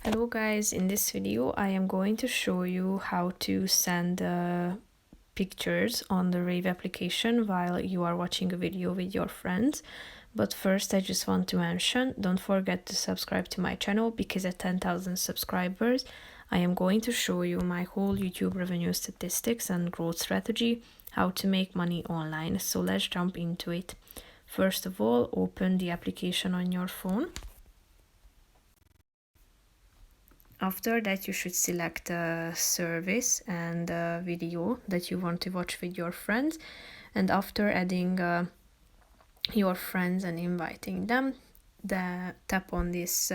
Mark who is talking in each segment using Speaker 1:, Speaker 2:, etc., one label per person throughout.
Speaker 1: Hello guys, in this video I am going to show you how to send pictures on the Rave application while you are watching a video with your friends. But first I just want to mention, don't forget to subscribe to my channel because at 10,000 subscribers I am going to show you my whole YouTube revenue statistics and growth strategy, how to make money online. So let's jump into it. First of all, open the application on your phone. After that, you should select a service and a video that you want to watch with your friends. And after adding your friends and inviting them, tap on this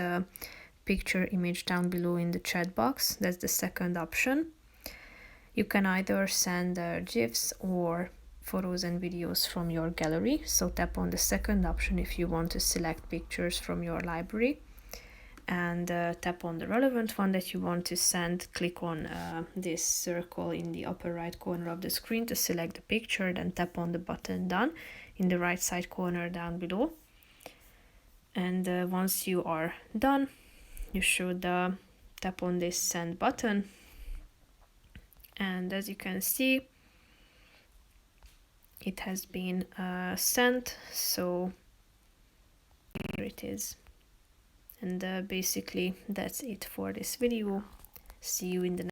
Speaker 1: picture image down below in the chat box. That's the second option. You can either send GIFs or photos and videos from your gallery. So tap on the second option if you want to select pictures from your library. And tap on the relevant one that you want to send. Click on this circle in the upper right corner of the screen to select the picture, then tap on the button done in the right side corner down below. And once you are done, you should tap on this send button, and as you can see it has been sent. So here it is. And basically that's it for this video. See you in the next